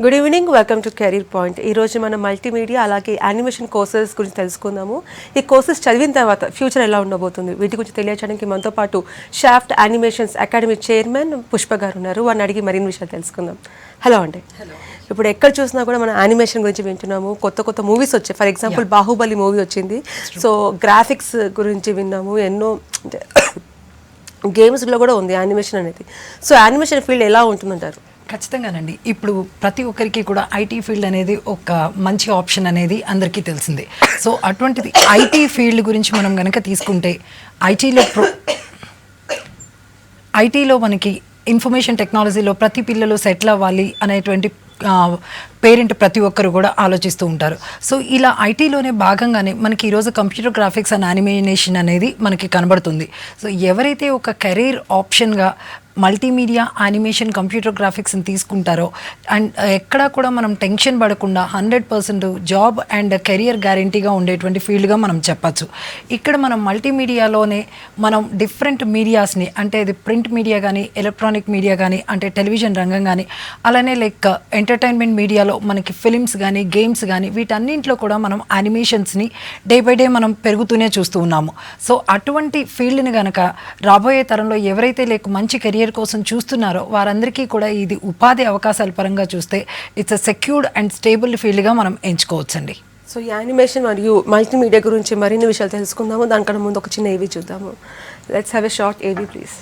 Good evening, welcome to career point. ఈరోజు మనం multimedia అలాగే యానిమేషన్ కోర్సెస్ గురించి తెలుసుకుందాము. ఈ కోర్సెస్ చదివిన తర్వాత ఫ్యూచర్ ఎలా ఉండబోతుంది వీటి గురించి తెలియజేయడానికి మనతో పాటు shaft animations academy chairman Pushpa గారు ఉన్నారు. వారిని అడిగి మరిన్ని విషయాలు తెలుసుకుందాం. హలో అండి. ఇప్పుడు ఎక్కడ చూసినా కూడా మనం యానిమేషన్ గురించి వింటున్నాము. కొత్త కొత్త మూవీస్ వచ్చాయి. ఫర్ ఎగ్జాంపుల్ బాహుబలి మూవీ వచ్చింది. సో గ్రాఫిక్స్ గురించి విన్నాము. ఎన్నో గేమ్స్లో కూడా ఉంది యానిమేషన్ అనేది. సో యానిమేషన్ ఫీల్డ్ ఎలా ఉంటుందంటారు? ఖచ్చితంగానండి. ఇప్పుడు ప్రతి ఒక్కరికి కూడా ఐటీ ఫీల్డ్ అనేది ఒక మంచి ఆప్షన్ అనేది అందరికీ తెలిసిందే. సో అటువంటిది ఐటీ ఫీల్డ్ గురించి మనం కనుక తీసుకుంటే ఐటీలో మనకి ఇన్ఫర్మేషన్ టెక్నాలజీలో ప్రతి పిల్లలు సెటిల్ అవ్వాలి అనేటువంటి పేరెంట్ ప్రతి ఒక్కరు కూడా ఆలోచిస్తూ ఉంటారు. సో ఇలా ఐటీలోనే భాగంగానే మనకి ఈరోజు కంప్యూటర్ గ్రాఫిక్స్ అండ్ యానిమేషన్ అనేది మనకి కనబడుతుంది. సో ఎవరైతే ఒక కెరీర్ ఆప్షన్గా మల్టీమీడియా యానిమేషన్ కంప్యూటర్ గ్రాఫిక్స్ని తీసుకుంటారో అండ్ ఎక్కడా కూడా మనం టెన్షన్ పడకుండా 100% జాబ్ అండ్ కెరియర్ గ్యారంటీగా ఉండేటువంటి ఫీల్డ్గా మనం చెప్పచ్చు. ఇక్కడ మనం మల్టీమీడియాలోనే మనం డిఫరెంట్ మీడియాస్ని, అంటే ఇది ప్రింట్ మీడియా కానీ ఎలక్ట్రానిక్ మీడియా కానీ, అంటే టెలివిజన్ రంగం కానీ, అలానే లైక్ ఎంటర్టైన్మెంట్ మీడియాలో మనకి ఫిలిమ్స్ కానీ గేమ్స్ కానీ వీటన్నింటిలో కూడా మనం యానిమేషన్స్ని డే బై డే మనం పెరుగుతూనే చూస్తూ ఉన్నాము. సో అటువంటి ఫీల్డ్ని కనుక రాబోయే తరంలో ఎవరైతే మంచి కెరియర్ కోసం చూస్తున్నారో వారందరికీ కూడా ఇది ఉపాధి అవకాశాల పరంగా చూస్తే it's a secured and stable ఫీల్డ్గా మనం ఎంచుకోవచ్చండి. సో యానిమేషన్ మరియు మల్టీమీడియా గురించి మరిన్ని విషయాలు తెలుసుకుందాము. దానికన్నా ముందు ఒక చిన్న ఏవీ చూద్దాము. లెట్స్ హ్యావ్ ఎ షార్ట్ ఏవీ ప్లీజ్.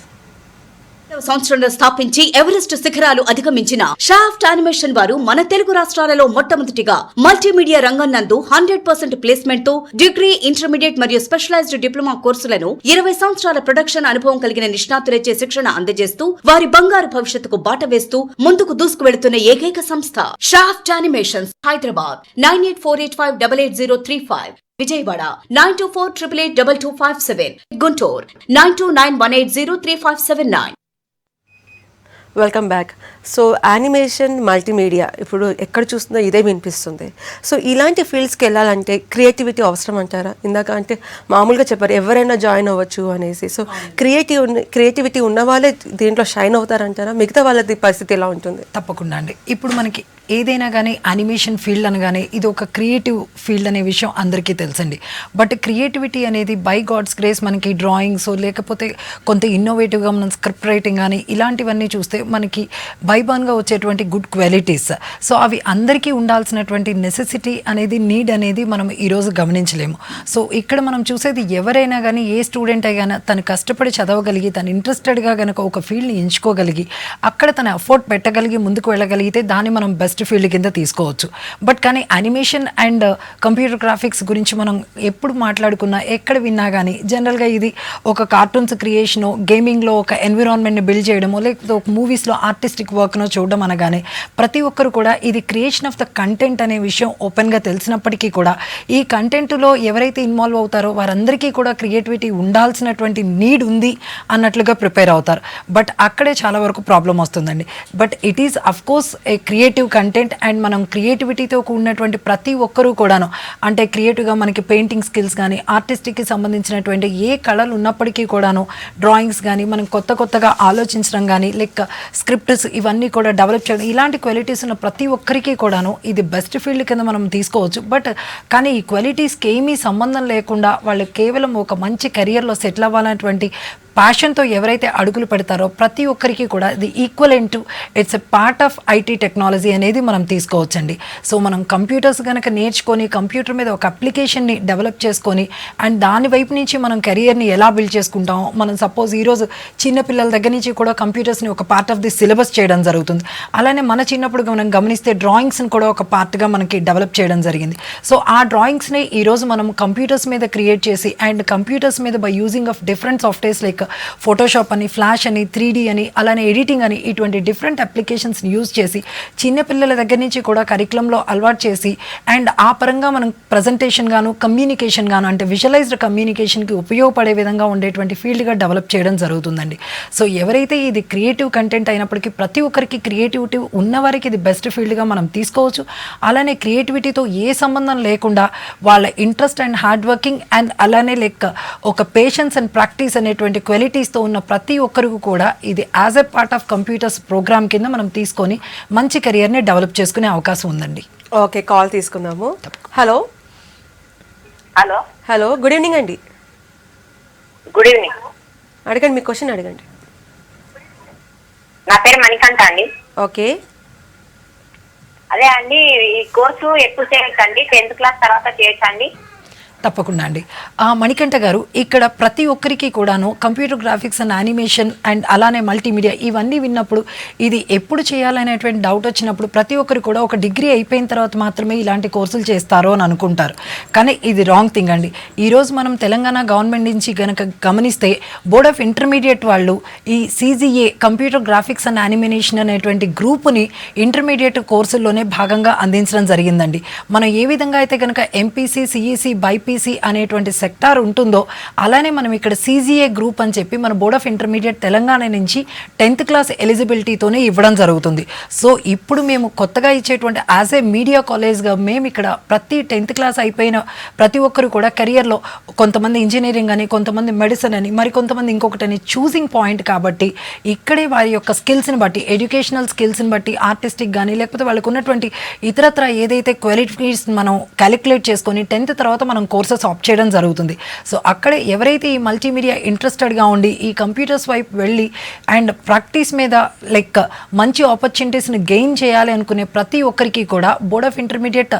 సంవత్సరంలో స్థాపించి ఎవరెస్ట్ శిఖరాలు అధిగమించిన షాఫ్ట్ యానిమేషన్ వారు మన తెలుగు రాష్ట్రాలలో మొట్టమొదటిగా మల్టీమీడియా రంగం నందు 100% ప్లేస్మెంట్ తో డిగ్రీ, ఇంటర్మీడియట్ మరియు స్పెషలైజ్డ్ డిప్లొమా కోర్సులను 20 సంవత్సరాల ప్రొడక్షన్ అనుభవం కలిగిన నిష్ణాతులచే శిక్షణ అందజేస్తూ వారి బంగారు భవిష్యత్తుకు బాట వేస్తూ ముందుకు దూసుకు వెళుతున్న ఏకైక సంస్థ shaft animations. Hyderabad 9848588035, Vijayawada 9248882257, Guntur 9291803579. Welcome back. So animation multimedia ఇప్పుడు ఎక్కడ చూస్తుందో ఇదే వినిపిస్తుంది. సో ఇలాంటి ఫీల్డ్స్కి వెళ్ళాలంటే క్రియేటివిటీ అవసరం అంటారా? ఇందాక అంటే మామూలుగా చెప్పారు ఎవరైనా జాయిన్ అవ్వచ్చు అనేసి. సో క్రియేటివిటీ ఉన్న వాళ్ళే దీంట్లో షైన్ అవుతారంటారా? మిగతా వాళ్ళది పరిస్థితి ఎలా ఉంటుంది? తప్పకుండా అండి. ఇప్పుడు మనకి ఏదైనా కానీ యానిమేషన్ ఫీల్డ్ అనగానే ఇది ఒక క్రియేటివ్ ఫీల్డ్ అనే విషయం అందరికీ తెలుసండి. బట్ క్రియేటివిటీ అనేది బై గాడ్స్ గ్రేస్ మనకి డ్రాయింగ్స్ లేకపోతే కొంత ఇన్నోవేటివ్గా మనం స్క్రిప్ట్ రైటింగ్ కానీ ఇలాంటివన్నీ చూస్తే మనకి బైబాన్గా వచ్చేటువంటి గుడ్ క్వాలిటీస్. సో అవి అందరికీ ఉండాల్సినటువంటి నెసెసిటీ అనేది, నీడ్ అనేది మనం ఈరోజు గమనించలేము. సో ఇక్కడ మనం చూసేది ఎవరైనా కానీ ఏ స్టూడెంట్ అయినా తను కష్టపడి చదవగలిగి తను ఇంట్రెస్టెడ్గా కనుక ఒక ఫీల్డ్ని ఎంచుకోగలిగి అక్కడ తన ఎఫర్ట్ పెట్టగలిగి ముందుకు వెళ్ళగలిగితే దాన్ని మనం బెస్ట్ ఫీల్డ్ కింద తీసుకోవచ్చు. బట్ కానీ యానిమేషన్ అండ్ కంప్యూటర్ గ్రాఫిక్స్ గురించి మనం ఎప్పుడు మాట్లాడుకున్నా ఎక్కడ విన్నా కానీ జనరల్గా ఇది ఒక కార్టూన్స్ క్రియేషనో, గేమింగ్లో ఒక ఎన్విరాన్మెంట్ని బిల్డ్ చేయడమో, లేకపోతే ఒక మూవీస్లో ఆర్టిస్టిక్ వర్క్నో చూడడం అనగానే ప్రతి ఒక్కరు కూడా ఇది క్రియేషన్ ఆఫ్ ద కంటెంట్ అనే విషయం ఓపెన్గా తెలిసినప్పటికీ కూడా ఈ కంటెంట్లో ఎవరైతే ఇన్వాల్వ్ అవుతారో వారందరికీ కూడా క్రియేటివిటీ ఉండాల్సినటువంటి నీడ్ ఉంది అన్నట్లుగా ప్రిపేర్ అవుతారు. బట్ అక్కడే చాలా వరకు ప్రాబ్లం వస్తుందండి. But it is of course a creative content and మనం క్రియేటివిటీతో కూడినటువంటి ప్రతి ఒక్కరూ కూడాను, అంటే క్రియేటివ్గా మనకి పెయింటింగ్ స్కిల్స్ కానీ ఆర్టిస్టిక్కి సంబంధించినటువంటి ఏ కళలు ఉన్నప్పటికీ కూడాను డ్రాయింగ్స్ కానీ మనం కొత్తగా ఆలోచించడం కానీ లైక్ స్క్రిప్ట్స్ ఇవన్నీ కూడా డెవలప్ చేయడం, ఇలాంటి క్వాలిటీస్ ఉన్న ప్రతి ఒక్కరికి కూడాను ఇది బెస్ట్ ఫీల్డ్ కింద మనం తీసుకోవచ్చు. బట్ కానీ ఈ క్వాలిటీస్కి ఏమీ సంబంధం లేకుండా వాళ్ళు కేవలం ఒక మంచి కెరియర్లో సెటిల్ అవ్వాలనేటువంటి ప్యాషన్తో ఎవరైతే అడుగులు పెడతారో ప్రతి ఒక్కరికి కూడా ఇది equivalent to it's a part of IT technology అనేది మనం తీసుకోవచ్చండి. సో మనం కంప్యూటర్స్ కనుక నేర్చుకొని కంప్యూటర్ మీద ఒక అప్లికేషన్ని డెవలప్ చేసుకొని అండ్ దాని వైపు నుంచి మనం కెరియర్ని ఎలా బిల్డ్ చేసుకుంటామో, మనం సపోజ్ ఈరోజు చిన్నపిల్లల దగ్గర నుంచి కూడా కంప్యూటర్స్ని ఒక పార్ట్ ఆఫ్ ది సిలబస్ చేయడం జరుగుతుంది. అలానే మన చిన్నప్పుడు మనం గమనిస్తే డ్రాయింగ్స్ని కూడా ఒక పార్ట్గా మనకి డెవలప్ చేయడం జరిగింది. సో ఆ డ్రాయింగ్స్ని ఈరోజు మనం కంప్యూటర్స్ మీద క్రియేట్ చేసి అండ్ కంప్యూటర్స్ మీద by using of different softwares like Photoshop అని, ఫ్లాష్ అని, 3D అని, అలానే ఎడిటింగ్ అని ఇటువంటి డిఫరెంట్ అప్లికేషన్స్ని యూజ్ చేసి చిన్నపిల్లల దగ్గర నుంచి కూడా కరికులంలో అలవాటు చేసి అండ్ ఆ పరంగా మనం ప్రజెంటేషన్ గాను కమ్యూనికేషన్ గాను అంటే విజువలైజ్డ్ కమ్యూనికేషన్కి ఉపయోగపడే విధంగా ఉండేటువంటి ఫీల్డ్గా డెవలప్ చేయడం జరుగుతుందండి. సో ఎవరైతే ఇది క్రియేటివ్ కంటెంట్ అయినప్పటికీ ప్రతి ఒక్కరికి క్రియేటివిటీ ఉన్నవారికి ఇది బెస్ట్ ఫీల్డ్గా మనం తీసుకోవచ్చు. అలానే క్రియేటివిటీతో ఏ సంబంధం లేకుండా వాళ్ళ interest and hard working and అలానే లైక్ ఒక పేషెన్స్ అండ్ ప్రాక్టీస్ అనేటువంటి క్వాలిటీస్తో ఉన్న ప్రతి ఒక్కరికి కూడా ఇది as a part of computers program కింద మనం తీసుకొని మంచి కెరియర్ని డెవలప్ చేసుకునే అవకాశం ఉందండి. ఓకే, కాల్ తీసుకుందాము. Hello hello hello, good evening అండి. Good evening. అడగండి, మీ క్వశ్చన్ అడగండి. నా పేరు మణికంఠ అండి. ఓకే, అదే అండి, ఈ కోర్సు ఎప్పుడు చేయొచ్చండి? 10th క్లాస్ తర్వాత చేయొచ్చండి? తప్పకుండా అండి. మణికంఠ గారు, ఇక్కడ ప్రతి ఒక్కరికి కూడాను computer graphics and animation and అలానే మల్టీమీడియా ఇవన్నీ విన్నప్పుడు ఇది ఎప్పుడు చేయాలనేటువంటి డౌట్ వచ్చినప్పుడు ప్రతి ఒక్కరు కూడా ఒక డిగ్రీ అయిపోయిన తర్వాత మాత్రమే ఇలాంటి కోర్సులు చేస్తారు అని అనుకుంటారు. కానీ ఇది రాంగ్ థింగ్ అండి. ఈరోజు మనం తెలంగాణ గవర్నమెంట్ నుంచి కనుక గమనిస్తే బోర్డ్ ఆఫ్ ఇంటర్మీడియట్ వాళ్ళు ఈ CGA computer graphics and animation అనేటువంటి గ్రూపుని ఇంటర్మీడియట్ కోర్సుల్లోనే భాగంగా అందించడం జరిగిందండి. మనం ఏ విధంగా అయితే కనుక MPC, CEC, BIPC అనేటువంటి సెక్టార్ ఉంటుందో అలానే మనం ఇక్కడ CGA గ్రూప్ అని చెప్పి మన బోర్డ్ ఆఫ్ ఇంటర్మీడియట్ తెలంగాణ నుంచి 10th క్లాస్ ఎలిజిబిలిటీతోనే ఇవ్వడం జరుగుతుంది. సో ఇప్పుడు మేము కొత్తగా ఇచ్చేటువంటి యాజ్ ఏ మీడియా కాలేజ్గా మేము ఇక్కడ ప్రతి 10th క్లాస్ అయిపోయిన ప్రతి ఒక్కరు కూడా కెరియర్లో కొంతమంది ఇంజనీరింగ్ అని, కొంతమంది మెడిసిన్ అని, మరి కొంతమంది ఇంకొకటని చూసింగ్ పాయింట్ కాబట్టి ఇక్కడే వారి యొక్క స్కిల్స్ని బట్టి, ఎడ్యుకేషనల్ స్కిల్స్ని బట్టి, ఆర్టిస్టిక్ కానీ లేకపోతే వాళ్ళకు ఉన్నటువంటి ఇతరత్ర ఏదైతే క్వాలిఫికేషన్ మనం క్యాలిక్యులేట్ చేసుకొని 10th తర్వాత మనం కోర్సెస్ ఆప్ట్ చేయడం జరుగుతుంది. సో అక్కడే ఎవరైతే ఈ మల్టీమీడియా ఇంట్రెస్టెడ్గా ఉండి ఈ కంప్యూటర్స్ వైపు వెళ్ళి అండ్ ప్రాక్టీస్ మీద లైక్ మంచి ఆపర్చునిటీస్ని గెయిన్ చేయాలి అనుకునే ప్రతి ఒక్కరికి కూడా board of intermediate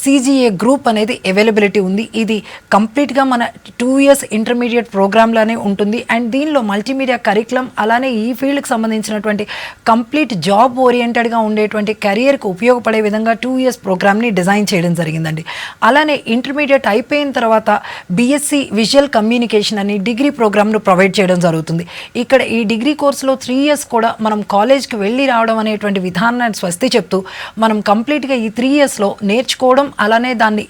CGA group అనేది అవైలబిలిటీ ఉంది. ఇది కంప్లీట్గా మన 2 years ఇంటర్మీడియట్ ప్రోగ్రామ్లోనే ఉంటుంది. అండ్ దీనిలో మల్టీమీడియా కరికులం అలానే ఈ ఫీల్డ్కి సంబంధించినటువంటి కంప్లీట్ జాబ్ ఓరియంటెడ్గా ఉండేటువంటి కెరియర్కి ఉపయోగపడే విధంగా 2 years ప్రోగ్రామ్ని డిజైన్ చేయడం జరిగిందండి. అలానే ఇంటర్మీడియట్ అయిపోయిన తర్వాత BSc విజువల్ కమ్యూనికేషన్ అని డిగ్రీ ప్రోగ్రామ్ను ప్రొవైడ్ చేయడం జరుగుతుంది. ఇక్కడ ఈ డిగ్రీ కోర్సులో 3 years కూడా మనం కాలేజ్కి వెళ్ళి రావడం అనేటువంటి విధానాన్ని స్వస్తి చెప్తూ మనం కంప్లీట్గా ఈ 3 yearsలో నేర్చుకోవడం అలానే దాన్ని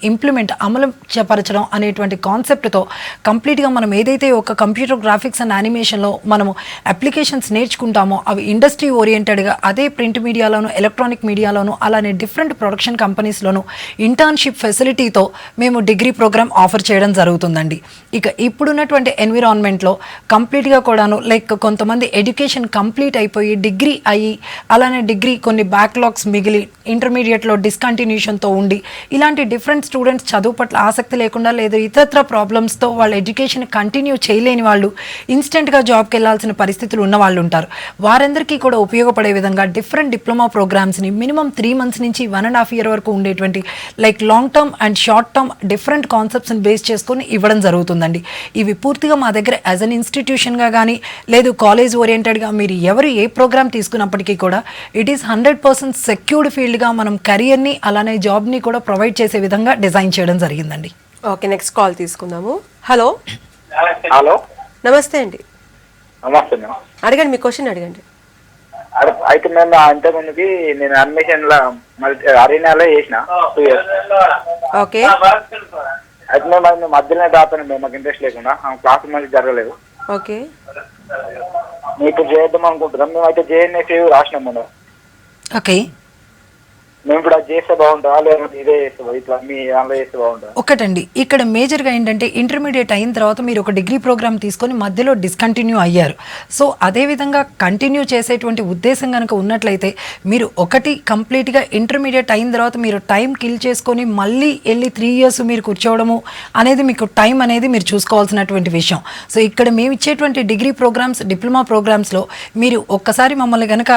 అమలు పరచడం అనేటువంటి కాన్సెప్ట్తో కంప్లీట్గా మనం ఏదైతే ఒక కంప్యూటర్ గ్రాఫిక్స్ అండ్ యానిమేషన్లో మనము అప్లికేషన్స్ నేర్చుకుంటామో అవి ఇండస్ట్రీ ఓరియంటెడ్గా అదే ప్రింట్ మీడియాలోను, ఎలక్ట్రానిక్ మీడియాలోను అలానే డిఫరెంట్ ప్రొడక్షన్ కంపెనీస్లోను ఇంటర్న్షిప్ ఫెసిలిటీతో మేము డిగ్రీ ప్రోగ్రామ్ ఆఫర్ చేయడం జరుగుతుందండి. ఇక ఇప్పుడున్నటువంటి ఎన్విరాన్మెంట్లో కంప్లీట్గా కూడాను లైక్ కొంతమంది ఎడ్యుకేషన్ కంప్లీట్ అయిపోయి డిగ్రీ అయ్యి అలానే డిగ్రీ కొన్ని బ్యాక్లాగ్స్ మిగిలి ఇంటర్మీడియట్లో డిస్కంటిన్యూషన్తో ఉండి ఇలాంటి డిఫరెంట్ స్టూడెంట్స్ చదువు పట్ల ఆసక్తి లేకుండా లేదా ఇతరత్ర ప్రాబ్లమ్స్తో వాళ్ళ ఎడ్యుకేషన్ కంటిన్యూ చేయలేని వాళ్ళు ఇన్స్టెంట్గా జాబ్కి వెళ్ళాల్సిన పరిస్థితులు ఉన్న వాళ్ళు ఉంటారు. వారందరికీ కూడా ఉపయోగపడే విధంగా డిఫరెంట్ డిప్లొమా ప్రోగ్రామ్స్ని మినిమం 3 months నుంచి 1.5 year వరకు ఉండేటువంటి like long term and short term different కాన్సెప్ట్స్ని బేస్ చేసుకొని ఇవ్వడం జరుగుతుందండి. ఇవి పూర్తిగా మా దగ్గర యాజ్ అన్ ఇన్స్టిట్యూషన్గా కానీ లేదు కాలేజ్ ఓరియంటెడ్గా మీరు ఎవరు ఏ ప్రోగ్రామ్ తీసుకున్నప్పటికీ కూడా ఇట్ ఈస్ 100% సెక్యూర్డ్ ఫీల్డ్గా మనం కెరియర్ని అలానే జాబ్ని కూడా ప్రొవైడ్ చేసే విధంగా డిజైన్ చేయడం జరిగిందండి. ఓకే, నెక్స్ట్ కాల్ తీసుకుందాము. హలో హలో, నమస్తే అండి. నమస్తే మేడం. అడగండి, మీ క్వశ్చన్ అడగండి. అయితే మేము అంతకుముందుకి నేను అడ్మిషన్ లో అరీనాలో చేసిన 2 years. ఓకే, అయితే మేము అది మధ్యలోనే దాపాను, మేము మాకు ఇంట్రెస్ట్ లేకుండా క్లాస్ మంచి జరగలేదు. ఓకే, మేము ఇప్పుడు చేద్దాం అనుకుంటున్నాం. మేము అయితే JNF రాసినాం మనం. ఓకే, మేము ఇప్పుడు అది చేస్తే బాగుంటుందా లేకపోతే ఇదే చేస్తే ఇట్లా మీ దానిలో చేస్తే బాగుంటుందా? ఒకటండి, ఇక్కడ మేజర్గా ఏంటంటే ఇంటర్మీడియట్ అయిన తర్వాత మీరు ఒక డిగ్రీ ప్రోగ్రామ్ తీసుకొని మధ్యలో డిస్కంటిన్యూ అయ్యారు. సో అదేవిధంగా కంటిన్యూ చేసేటువంటి ఉద్దేశం కనుక ఉన్నట్లయితే మీరు ఒకటి కంప్లీట్గా ఇంటర్మీడియట్ అయిన తర్వాత మీరు టైం కిల్ చేసుకొని మళ్ళీ వెళ్ళి 3 years మీరు కూర్చోవడము అనేది మీకు టైం అనేది మీరు చూసుకోవాల్సినటువంటి విషయం. సో ఇక్కడ మేము ఇచ్చేటువంటి డిగ్రీ ప్రోగ్రామ్స్, డిప్లొమా ప్రోగ్రామ్స్లో మీరు ఒక్కసారి మమ్మల్ని కనుక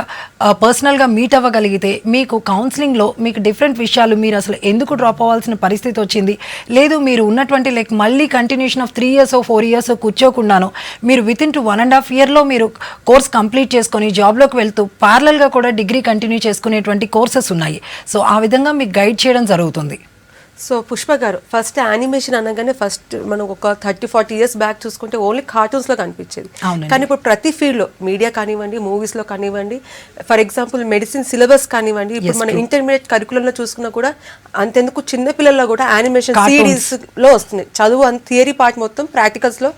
పర్సనల్గా మీట్ అవ్వగలిగితే మీకు కౌన్సిలింగ్ మీకు డిఫరెంట్ విషయాలు మీరు అసలు ఎందుకు డ్రాప్ అవ్వాల్సిన పరిస్థితి వచ్చింది, లేదు మీరు ఉన్నటువంటి లైక్ మళ్ళీ కంటిన్యూషన్ ఆఫ్ 3 years 4 years కూర్చోకుండాను మీరు వితిన్ 1.5 yearలో మీరు కోర్స్ కంప్లీట్ చేసుకొని జాబ్లోకి వెళ్తూ ప్యారలల్గా కూడా డిగ్రీ కంటిన్యూ చేసుకునేటువంటి కోర్సెస్ ఉన్నాయి. సో ఆ విధంగా మీకు గైడ్ చేయడం జరుగుతుంది. సో పుష్ప గారు, ఫస్ట్ యానిమేషన్ అనగానే ఫస్ట్ మనం ఒక 30-40 years బ్యాక్ చూసుకుంటే ఓన్లీ కార్టూన్స్లో కనిపించేది. కానీ ఇప్పుడు ప్రతి ఫీల్డ్లో మీడియా కానివ్వండి, మూవీస్లో కానివ్వండి, ఫర్ ఎగ్జాంపుల్ మెడిసిన్ సిలబస్ కానివ్వండి, ఇప్పుడు మన ఇంటర్మీడియట్ కరికులంలో చూసుకున్నా కూడా అంతెందుకు చిన్నపిల్లల్లో కూడా యానిమేషన్ సిరీస్లో వస్తుంది. చదువు అంత థియరీ పార్ట్ మొత్తం ప్రాక్టికల్స్లో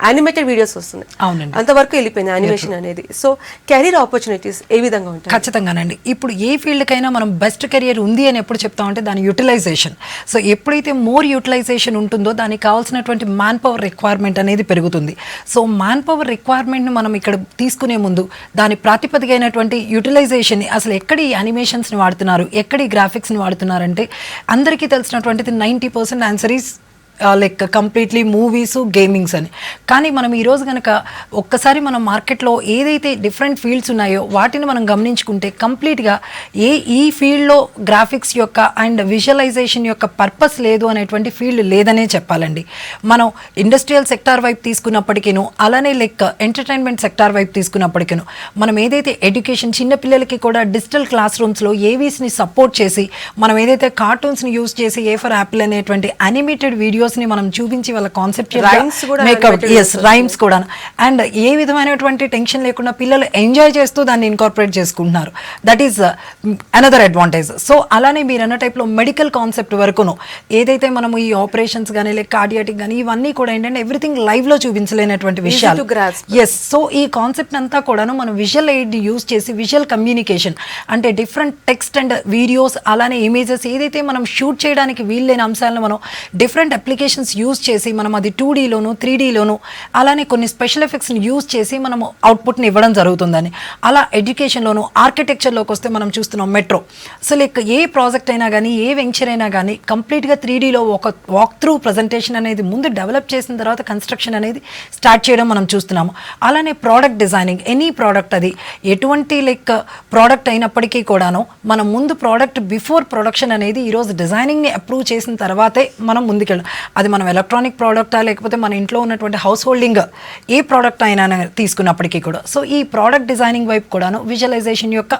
యానిమేటెడ్ వీడియోస్ వస్తున్నాయి. అవునండి. అంతవరకు వెళ్ళిపోయింది యానిమేషన్ అనేది. సో కెరీర్ ఆపర్చునిటీస్ ఏ విధంగా ఉంటాయి? ఖచ్చితంగానండి. ఇప్పుడు ఏ ఫీల్డ్కైనా మనం బెస్ట్ కెరియర్ ఉంది అని ఎప్పుడు చెప్తామంటే దాని యూటిలైజేషన్. సో ఎప్పుడైతే మోర్ యూటిలైజేషన్ ఉంటుందో దానికి కావాల్సినటువంటి మ్యాన్ పవర్ రిక్వైర్మెంట్ అనేది పెరుగుతుంది. సో మ్యాన్ పవర్ రిక్వైర్మెంట్ని మనం ఇక్కడ తీసుకునే ముందు దాని ప్రాతిపదిక అయినటువంటి యూటిలైజేషన్ అసలు ఎక్కడ ఈ యానిమేషన్స్ని వాడుతున్నారు, ఎక్కడ ఈ గ్రాఫిక్స్ని వాడుతున్నారంటే అందరికీ తెలిసినటువంటిది 90% answer is like completely movies, gamings అని. కానీ మనం ఈరోజు కనుక ఒక్కసారి మనం మార్కెట్లో ఏదైతే డిఫరెంట్ ఫీల్డ్స్ ఉన్నాయో వాటిని మనం గమనించుకుంటే కంప్లీట్గా ఈ ఫీల్డ్లో గ్రాఫిక్స్ యొక్క అండ్ విజువలైజేషన్ యొక్క పర్పస్ లేదు అనేటువంటి ఫీల్డ్ లేదనే చెప్పాలండి. మనం ఇండస్ట్రియల్ సెక్టార్ వైపు తీసుకున్నప్పటికీను అలానే లైక్ ఎంటర్టైన్మెంట్ సెక్టార్ వైపు తీసుకున్నప్పటికీను మనం ఏదైతే ఎడ్యుకేషన్ చిన్నపిల్లలకి కూడా డిజిటల్ క్లాస్ రూమ్స్లో ఏవీస్ని సపోర్ట్ చేసి మనం ఏదైతే కార్టూన్స్ని యూజ్ చేసి ఏ ఫర్ యాపిల్ అనేటువంటి యానిమేటెడ్ వీడియోస్ ని మనం చూపించి వాళ్ళ కాన్సెప్ట్ మేకప్ రైమ్స్ కూడా అండ్ ఏ విధమైనటువంటి టెన్షన్ లేకుండా పిల్లలు ఎంజాయ్ చేస్తూ దాన్ని ఇన్కార్పొరేట్ చేసుకుంటున్నారు. That is another advantage. So అలానే మీరు అన్న టైప్లో మెడికల్ కాన్సెప్ట్ వరకును ఏదైతే మనము ఈ ఆపరేషన్స్ కానీ లేక కార్డియాటిక్ కానీ ఇవన్నీ కూడా ఏంటంటే ఎవ్రీథింగ్ లైవ్ లో చూపించలేనటువంటి విషయాలు. ఎస్. సో ఈ కాన్సెప్ట్ అంతా కూడాను మనం విజువల్ ఎయిడ్ యూజ్ చేసి విజువల్ కమ్యూనికేషన్ అంటే డిఫరెంట్ టెక్స్ట్ అండ్ వీడియోస్ అలానే ఇమేజెస్ ఏదైతే మనం షూట్ చేయడానికి వీల్లేని అంశాలను మనం డిఫరెంట్ అప్లికేషన్స్ యూజ్ చేసి మనం అది 2Dలోను 3Dలోను అలానే కొన్ని స్పెషల్ ఎఫెక్ట్స్ని యూజ్ చేసి మనము అవుట్పుట్ని ఇవ్వడం జరుగుతుందని. అలా ఎడ్యుకేషన్లోను ఆర్కిటెక్చర్లోకి వస్తే మనం చూస్తున్నాం మెట్రో. సో లైక్ ఏ ప్రాజెక్ట్ అయినా కానీ ఏ వెంచర్ అయినా కానీ కంప్లీట్గా 3Dలో ఒక వాక్ త్రూ ప్రజెంటేషన్ అనేది ముందు డెవలప్ చేసిన తర్వాత కన్స్ట్రక్షన్ అనేది స్టార్ట్ చేయడం మనం చూస్తున్నాము. అలానే ప్రోడక్ట్ డిజైనింగ్ ఎనీ ప్రోడక్ట్ అది ఎటువంటి లైక్ ప్రోడక్ట్ అయినప్పటికీ కూడాను మనం ముందు ప్రోడక్ట్ బిఫోర్ ప్రొడక్షన్ అనేది ఈరోజు డిజైనింగ్ని అప్రూవ్ చేసిన తర్వాతే మనం ముందుకెళ్ళాం. అది మనం ఎలక్ట్రానిక్ ప్రోడక్టా లేకపోతే మన ఇంట్లో ఉన్నటువంటి హౌస్ హోల్డింగ్ ఏ ప్రోడక్ట్ అయినా తీసుకున్నప్పటికీ కూడా. సో ఈ ప్రోడక్ట్ డిజైనింగ్ వైపు కూడాను విజువలైజేషన్ యొక్క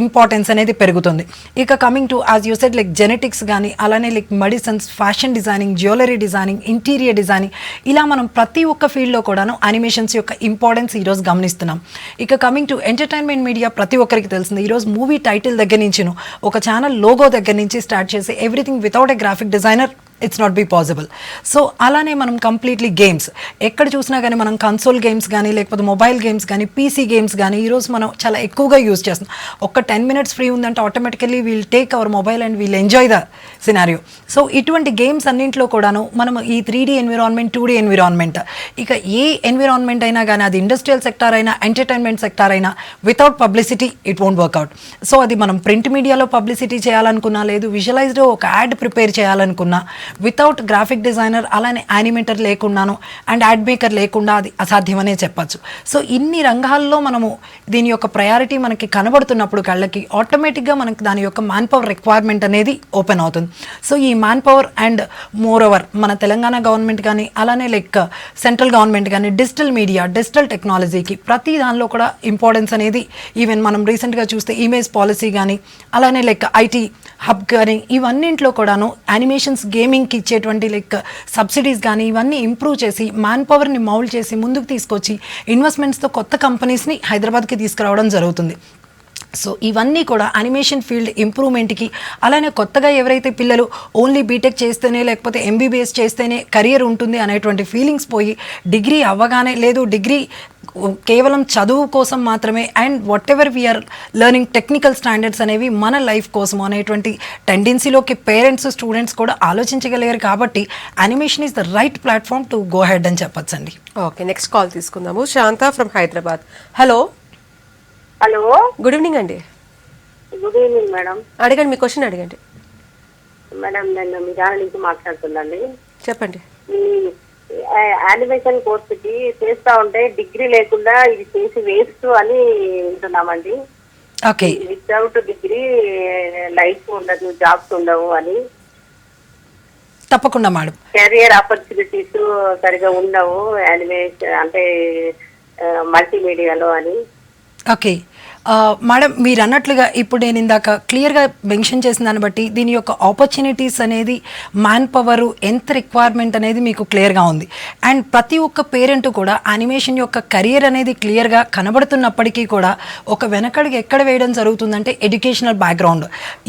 ఇంపార్టెన్స్ అనేది పెరుగుతుంది. ఇక coming to as you said like genetics కానీ అలానే like medicines, fashion designing, jewellery designing, interior designing ఇలా మనం ప్రతి ఒక్క ఫీల్డ్లో కూడాను యానిమేషన్స్ యొక్క ఇంపార్టెన్స్ ఈరోజు గమనిస్తున్నాం. ఇక కమింగ్ టు ఎంటర్టైన్మెంట్ మీడియా ప్రతి ఒక్కరికి తెలిసింది. ఈరోజు మూవీ టైటిల్ దగ్గర నుంచి ఒక ఛానల్ లోగో దగ్గర నుంచి స్టార్ట్ చేసి everything without a graphic designer it's not be possible. So అలానే మనం కంప్లీట్లీ గేమ్స్ ఎక్కడ చూసినా కానీ మనం కన్సోల్ గేమ్స్ కానీ లేకపోతే మొబైల్ గేమ్స్ కానీ పీసీ గేమ్స్ కానీ ఈరోజు మనం చాలా ఎక్కువగా యూజ్ చేస్తున్నాం. ఒక్క 10 minutes ఫ్రీ ఉందంటే automatically we'll take our mobile and we'll enjoy the scenario. So ఇటువంటి గేమ్స్ అన్నింటిలో కూడాను మనం ఈ 3D ఎన్విరాన్మెంట్ 2D ఎన్విరాన్మెంట్ ఇక ఏ ఎన్విరాన్మెంట్ అయినా కానీ అది ఇండస్ట్రియల్ సెక్టార్ అయినా ఎంటర్టైన్మెంట్ సెక్టార్ అయినా without publicity it won't work out. So అది మనం ప్రింట్ మీడియాలో పబ్లిసిటీ చేయాలనుకున్నా లేదు విజువలైజ్డ్ ఒక యాడ్ ప్రిపేర్ చేయాలనుకున్నా వితౌట్ గ్రాఫిక్ డిజైనర్ అలానే యానిమేటర్ లేకున్నాను అండ్ యాడ్ మేకర్ లేకుండా అది అసాధ్యమనే చెప్పచ్చు. సో ఇన్ని రంగాల్లో మనము దీని యొక్క ప్రయారిటీ మనకి కనబడుతున్నప్పుడు కళ్ళకి ఆటోమేటిక్గా మనకి దాని యొక్క మ్యాన్ పవర్ రిక్వైర్మెంట్ అనేది ఓపెన్ అవుతుంది. సో ఈ man power and more over మన తెలంగాణ గవర్నమెంట్ కానీ అలానే లైక్ సెంట్రల్ గవర్నమెంట్ కానీ డిజిటల్ మీడియా డిజిటల్ టెక్నాలజీకి ప్రతి దానిలో కూడా ఇంపార్టెన్స్ అనేది ఈవెన్ మనం రీసెంట్గా చూస్తే ఇమేజ్ పాలసీ కానీ అలానే లైక్ ఐటీ హబ్ కానీ ఇవన్నింటిలో కూడాను యానిమేషన్స్ గేమింగ్కి ఇచ్చేటువంటి లైక్ సబ్సిడీస్ కానీ ఇవన్నీ ఇంప్రూవ్ చేసి మ్యాన్ పవర్ని మౌల్డ్ చేసి ముందుకు తీసుకొచ్చి ఇన్వెస్ట్మెంట్స్తో కొత్త కంపెనీస్ని హైదరాబాద్కి తీసుకురావడం జరుగుతుంది. సో ఇవన్నీ కూడా యానిమేషన్ ఫీల్డ్ ఇంప్రూవ్మెంట్కి అలానే కొత్తగా ఎవరైతే పిల్లలు ఓన్లీ బీటెక్ చేస్తేనే లేకపోతే ఎంబీబీఎస్ చేస్తేనే కెరియర్ ఉంటుంది అనేటువంటి ఫీలింగ్స్ పోయి డిగ్రీ అవ్వగానే లేదు డిగ్రీ కేవలం చదువు కోసం మాత్రమే and whatever we're learning technical standards అనేవి మన లైఫ్ కోసం అనేటువంటి టెండెన్సీలోకి పేరెంట్స్ స్టూడెంట్స్ కూడా ఆలోచించగలిగారు కాబట్టి animation is the right platform to go head అని చెప్పొచ్చండి. ఓకే, నెక్స్ట్ కాల్ తీసుకుందాము. Shanta from Hyderabad. Hello hello, good evening అండి. Good evening madam. అడగండి, మీ క్వశ్చన్ అడగండి. మేడం నేను మిరాల నుంచి మాట్లాడుతున్నాండి. చెప్పండి. ఈ యానిమేషన్ కోర్సుకి చేస్తా ఉంటే డిగ్రీ లేకుండా ఇది చేసి వేస్ట్ అని వింటున్నామండి. ఓకే, వితౌట్ డిగ్రీ లైఫ్ ఉండదు, జాబ్స్ ఉండవు అని. తప్పకుండా మేడం. కెరియర్ ఆపర్చునిటీస్ సరిగా ఉండవు యానిమేషన్ అంటే మల్టీమీడియాలో అని. ఓకే, మేడం మీరు అన్నట్లుగా ఇప్పుడు నేను ఇందాక క్లియర్గా మెన్షన్ చేసిన దాన్ని బట్టి దీని యొక్క ఆపర్చునిటీస్ అనేది మ్యాన్ పవర్ ఎంత రిక్వైర్మెంట్ అనేది మీకు క్లియర్గా ఉంది. అండ్ ప్రతి ఒక్క పేరెంట్ కూడా యానిమేషన్ యొక్క కెరియర్ అనేది క్లియర్గా కనబడుతున్నప్పటికీ కూడా ఒక వెనకడికి ఎక్కడ వేయడం జరుగుతుందంటే ఎడ్యుకేషనల్ బ్యాక్గ్రౌండ్.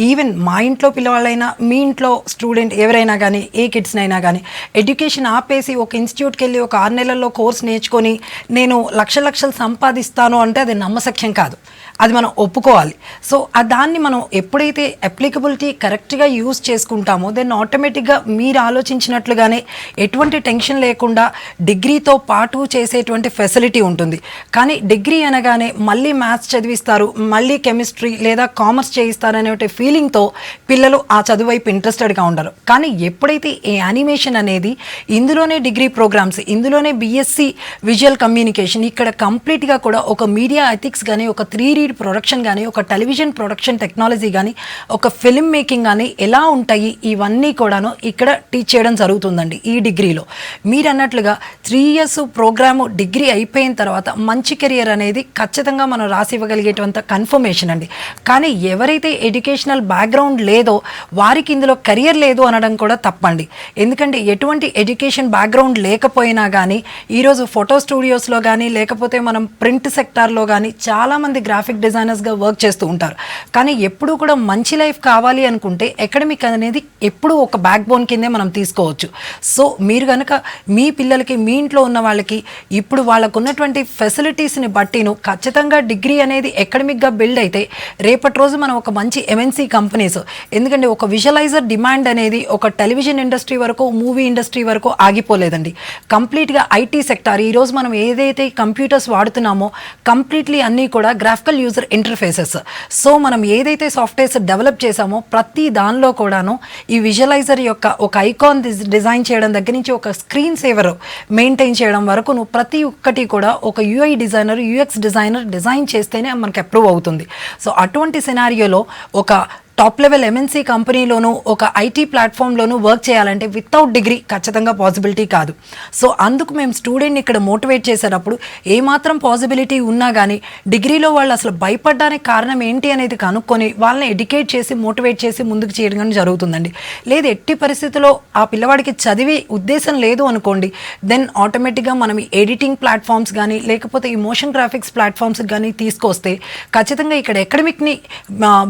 ఈవెన్ మా ఇంట్లో పిల్లవాళ్ళైనా మీ ఇంట్లో స్టూడెంట్ ఎవరైనా కానీ ఏ కిడ్స్నైనా కానీ ఎడ్యుకేషన్ ఆపేసి ఒక ఇన్స్టిట్యూట్కి వెళ్ళి ఒక 6 నెలల్లో కోర్స్ నేర్చుకొని నేను లక్షలు సంపాదిస్తాను అంటే అది నమ్మశక్యం కాదు, అది మనం ఒప్పుకోవాలి. సో దాన్ని మనం ఎప్పుడైతే అప్లికబిలిటీ కరెక్ట్గా యూజ్ చేసుకుంటామో దెన్ ఆటోమేటిక్గా మీరు ఆలోచించినట్లుగానే ఎటువంటి టెన్షన్ లేకుండా డిగ్రీతో పాటు చేసేటువంటి ఫెసిలిటీ ఉంటుంది. కానీ డిగ్రీ అనగానే మళ్ళీ మ్యాథ్స్ చదివిస్తారు, మళ్ళీ కెమిస్ట్రీ లేదా కామర్స్ చేయిస్తారు అనే ఫీలింగ్తో పిల్లలు ఆ చదువు వైపు ఇంట్రెస్టెడ్గా ఉండరు. కానీ ఎప్పుడైతే ఈ యానిమేషన్ అనేది ఇందులోనే డిగ్రీ ప్రోగ్రామ్స్, ఇందులోనే బీఎస్సీ విజువల్ కమ్యూనికేషన్, ఇక్కడ కంప్లీట్గా కూడా ఒక మీడియా ఎథిక్స్ కానీ, ఒక 3D ప్రొడక్షన్ కానీ, ఒక టెలివిజన్ ప్రొడక్షన్ టెక్నాలజీ కానీ, ఒక ఫిల్మ్ మేకింగ్ కానీ ఎలా ఉంటాయి ఇవన్నీ కూడాను ఇక్కడ టీచ్ చేయడం జరుగుతుందండి ఈ డిగ్రీలో. మీరు అన్నట్లుగా 3 years ప్రోగ్రాము డిగ్రీ అయిపోయిన తర్వాత మంచి కెరియర్ అనేది ఖచ్చితంగా మనం రాసి ఇవ్వగలిగేటువంటి కన్ఫర్మేషన్ అండి. కానీ ఎవరైతే ఎడ్యుకేషనల్ బ్యాక్గ్రౌండ్ లేదో వారికి ఇందులో కెరియర్ లేదు అనడం కూడా తప్పండి. ఎందుకంటే ఎటువంటి ఎడ్యుకేషన్ బ్యాక్గ్రౌండ్ లేకపోయినా కానీ ఈరోజు ఫోటో స్టూడియోస్లో కానీ లేకపోతే మనం ప్రింట్ సెక్టార్లో కానీ చాలామంది గ్రాఫిక్ డిజైనర్స్గా వర్క్ చేస్తూ ఉంటారు. కానీ ఎప్పుడూ కూడా మంచి లైఫ్ కావాలి అనుకుంటే అకాడమిక్ అనేది ఎప్పుడూ ఒక బ్యాక్ బోన్ కిందే మనం తీసుకోవచ్చు. సో మీరు కనుక మీ పిల్లలకి మీ ఇంట్లో ఉన్న వాళ్ళకి ఇప్పుడు వాళ్ళకు ఉన్నటువంటి ఫెసిలిటీస్ని బట్టిను ఖచ్చితంగా డిగ్రీ అనేది అకాడమిక్గా బిల్డ్ అయితే రేపటి రోజు మనం ఒక మంచి ఎంఎన్సీ కంపెనీస్, ఎందుకంటే ఒక విజువలైజర్ డిమాండ్ అనేది ఒక టెలివిజన్ ఇండస్ట్రీ వరకు మూవీ ఇండస్ట్రీ వరకు ఆగిపోలేదండి. కంప్లీట్గా ఐటీ సెక్టార్ ఈరోజు మనం ఏదైతే కంప్యూటర్స్ వాడుతున్నామో కంప్లీట్లీ అన్నీ కూడా గ్రాఫికల్ యూజర్ ఇంటర్ఫేసెస్. సో మనం ఏదైతే సాఫ్ట్వేర్స్ డెవలప్ చేసామో ప్రతి దానిలో కూడాను ఈ విజువలైజర్ యొక్క ఒక ఐకాన్ డిజైన్ చేయడం దగ్గర నుంచి ఒక స్క్రీన్ సేవర్ మెయింటైన్ చేయడం వరకు ప్రతి ఒక్కటి కూడా ఒక UI designer UX designer design చేస్తేనే మనకి అప్రూవ్ అవుతుంది. సో అటువంటి సినారియోలో ఒక టాప్ లెవెల్ ఎంఎన్సీ కంపెనీలోనూ ఒక ఐటీ ప్లాట్ఫామ్లోనూ వర్క్ చేయాలంటే వితౌట్ డిగ్రీ ఖచ్చితంగా పాసిబిలిటీ కాదు. సో అందుకు మేము స్టూడెంట్ని ఇక్కడ మోటివేట్ చేసేటప్పుడు ఏమాత్రం పాసిబిలిటీ ఉన్నా కానీ డిగ్రీలో వాళ్ళు అసలు భయపడడానికి కారణం ఏంటి అనేది కనుక్కొని వాళ్ళని ఎడ్యుకేట్ చేసి మోటివేట్ చేసి ముందుకు చేయడం జరుగుతుందండి. లేదు ఎట్టి పరిస్థితుల్లో ఆ పిల్లవాడికి చదివే ఉద్దేశం లేదు అనుకోండి, దెన్ ఆటోమేటిక్గా మనం ఈ ఎడిటింగ్ ప్లాట్ఫామ్స్ కానీ లేకపోతే ఈ మోషన్ గ్రాఫిక్స్ ప్లాట్ఫామ్స్ కానీ తీసుకొస్తే ఖచ్చితంగా ఇక్కడ అకాడమిక్ని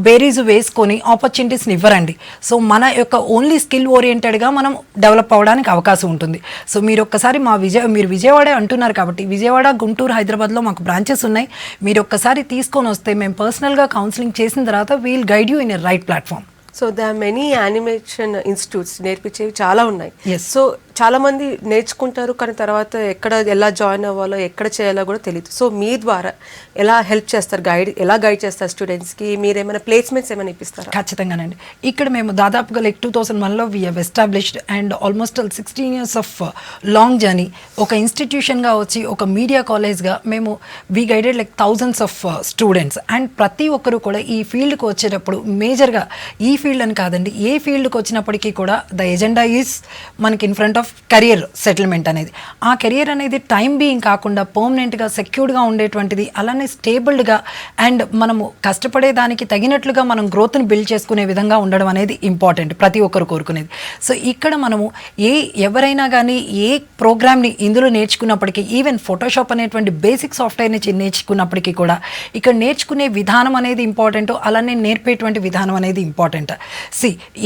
బేరీజు వేసుకొని ఆపర్చునిటీస్ని ఇవ్వరండి. సో మన యొక్క ఓన్లీ స్కిల్ ఓరియంటెడ్గా మనం డెవలప్ అవ్వడానికి అవకాశం ఉంటుంది. సో మీరు ఒక్కసారి మీరు విజయవాడ అంటున్నారు కాబట్టి విజయవాడ, గుంటూరు, హైదరాబాద్లో మాకు బ్రాంచెస్ ఉన్నాయి. మీరు ఒక్కసారి తీసుకొని వస్తే మేము పర్సనల్గా కౌన్సిలింగ్ చేసిన తర్వాత we'll guide you in a right platform. So they are many animation institutes నేర్పించేవి చాలా ఉన్నాయి. Yes. సో చాలామంది నేర్చుకుంటారు కానీ తర్వాత ఎక్కడ ఎలా జాయిన్ అవ్వాలో ఎక్కడ చేయాలో కూడా తెలియదు. సో మీ ద్వారా ఎలా హెల్ప్ చేస్తారు, ఎలా గైడ్ చేస్తారు స్టూడెంట్స్కి? మీరు ఏమైనా ప్లేస్మెంట్స్ ఏమైనా ఇప్పిస్తారా? ఖచ్చితంగానండి. ఇక్కడ మేము దాదాపుగా 2001లో we have established and almost 16 years of long journey. ఒక ఇన్స్టిట్యూషన్గా వచ్చి ఒక మీడియా కాలేజ్గా మేము we guided thousands of students. And ప్రతి ఒక్కరు కూడా ఈ ఫీల్డ్కి వచ్చేటప్పుడు మేజర్గా ఈ ఫీల్డ్ అని కాదండి, ఏ ఫీల్డ్కి వచ్చినప్పటికీ కూడా ద ఎజెండా ఈజ్ మనకి in front of career settlement అనేది. ఆ కెరియర్ అనేది టైం బీయింగ్ కాకుండా పర్మనెంట్గా సెక్యూర్డ్గా ఉండేటువంటిది, అలానే స్టేబుల్డ్గా అండ్ మనము కష్టపడేదానికి తగినట్లుగా మనం గ్రోత్ని బిల్డ్ చేసుకునే విధంగా ఉండడం అనేది ఇంపార్టెంట్, ప్రతి ఒక్కరు కోరుకునేది. సో ఇక్కడ మనము ఎవరైనా కానీ ఏ ప్రోగ్రామ్ని ఇందులో నేర్చుకున్నప్పటికీ, ఈవెన్ ఫోటోషాప్ అనేటువంటి బేసిక్ సాఫ్ట్వేర్ని నేర్చుకున్నప్పటికీ కూడా ఇక్కడ నేర్చుకునే విధానం అనేది ఇంపార్టెంట్, అలానే నేర్పేటువంటి విధానం అనేది ఇంపార్టెంట్.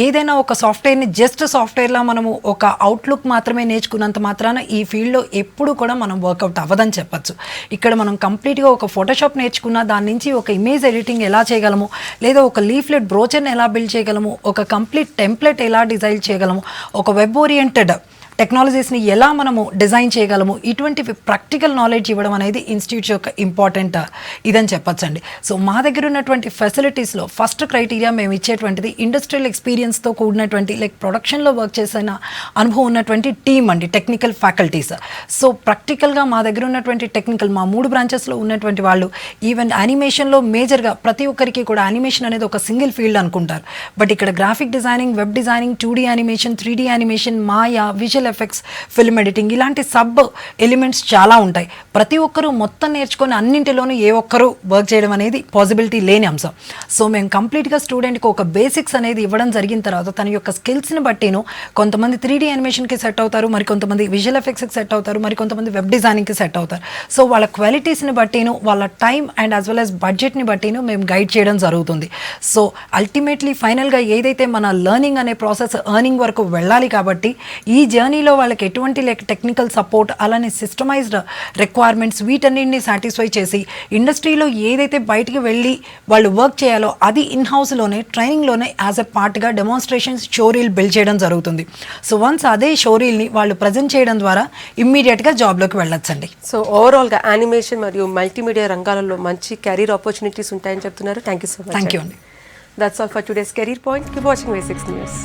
ఏదైనా ఒక సాఫ్ట్వేర్ని జస్ట్ సాఫ్ట్వేర్లా మనము ఒక అవుట్లుక్ మాత్రమే నేర్చుకున్నంత మాత్రాన ఈ ఫీల్డ్లో ఎప్పుడు కూడా మనం వర్కౌట్ అవ్వదని చెప్పచ్చు. ఇక్కడ మనం కంప్లీట్గా ఒక ఫోటోషాప్ నేర్చుకున్న దాని నుంచి ఒక ఇమేజ్ ఎడిటింగ్ ఎలా చేయగలము, లేదా ఒక లీఫ్లెట్ బ్రోచర్ని ఎలా బిల్డ్ చేయగలము, ఒక కంప్లీట్ టెంప్లెట్ ఎలా డిజైన్ చేయగలము, ఒక వెబ్ ఓరియంటెడ్ టెక్నాలజీస్ని ఎలా మనము డిజైన్ చేయగలము, ఇటువంటి ప్రాక్టికల్ నాలెడ్జ్ ఇవ్వడం అనేది ఇన్స్టిట్యూట్ యొక్క ఇంపార్టెంట్ ఇదని చెప్పచ్చండి. సో మా దగ్గర ఉన్నటువంటి ఫెసిలిటీస్లో ఫస్ట్ క్రైటీరియా మేము ఇచ్చేటువంటిది ఇండస్ట్రియల్ ఎక్స్పీరియన్స్తో కూడినటువంటి ప్రొడక్షన్లో వర్క్ చేసిన అనుభవం ఉన్నటువంటి టీమ్ అండి, టెక్నికల్ ఫ్యాకల్టీస్. సో ప్రాక్టికల్గా మా దగ్గర ఉన్నటువంటి టెక్నికల్ మా 3 బ్రాంచెస్లో ఉన్నటువంటి వాళ్ళు ఈవెన్ యానిమేషన్లో మేజర్గా ప్రతి ఒక్కరికి కూడా యానిమేషన్ అనేది ఒక సింగిల్ ఫీల్డ్ అనుకుంటారు. బట్ ఇక్కడ graphic designing, web designing, 2D animation, 3D animation, Maya, visual visual effects, film editing, ఇలాంటి సబ్ ఎలిమెంట్స్ చాలా ఉంటాయి. ప్రతి ఒక్కరూ మొత్తం నేర్చుకొని అన్నింటిలోనూ ఏ ఒక్కరూ వర్క్ చేయడం అనేది పాసిబిలిటీ లేని అంశం. సో మేము కంప్లీట్గా స్టూడెంట్కి ఒక బేసిక్స్ అనేది ఇవ్వడం జరిగిన తర్వాత తన యొక్క స్కిల్స్ని బట్టిను కొంతమంది 3D యానిమేషన్కి సెట్ అవుతారు, మరి కొంతమంది విజువల్ ఎఫెక్ట్స్కి సెట్ అవుతారు, మరి కొంతమంది వెబ్ డిజైనింగ్కి సెట్ అవుతారు. సో వాళ్ళ క్వాలిటీస్ని బట్టిను, వాళ్ళ time and as well as బడ్జెట్ని బట్టిను మేము గైడ్ చేయడం జరుగుతుంది. సో అల్టిమేట్లీ ఫైనల్గా ఏదైతే మన లెర్నింగ్ అనే ప్రాసెస్ ఎర్నింగ్ వరకు వెళ్ళాలి కాబట్టి ఈ జర్నీలో వాళ్ళకి ఎటువంటి టెక్నికల్ సపోర్ట్, అలానే సిస్టమైజ్డ్ రిక్వైర్మెంట్స్ వీటన్నిటిని సాటిస్ఫై చేసి ఇండస్ట్రీలో ఏదైతే బయటికి వెళ్ళి వాళ్ళు వర్క్ చేయాలో అది ఇన్ హౌస్లోనే ట్రైనింగ్లోనే యాజ్ ఎ పార్ట్గా డెమాన్స్ట్రేషన్స్ షోరీల్ బిల్డ్ చేయడం జరుగుతుంది. సో వన్స్ అదే షోరీల్ని వాళ్ళు ప్రజెంట్ చేయడం ద్వారా ఇమ్మీడియట్గా జాబ్లోకి వెళ్ళొచ్చండి. సో ఓవరాల్గా యానిమేషన్ మరియు మల్టీమీడియా రంగాలలో మంచి కెరీర్ ఆపర్చునిటీస్ ఉంటాయని చెప్తున్నారు. Thank you so much. Thank you అండి. That's all for today's Career Point. Keep watching Way6 News.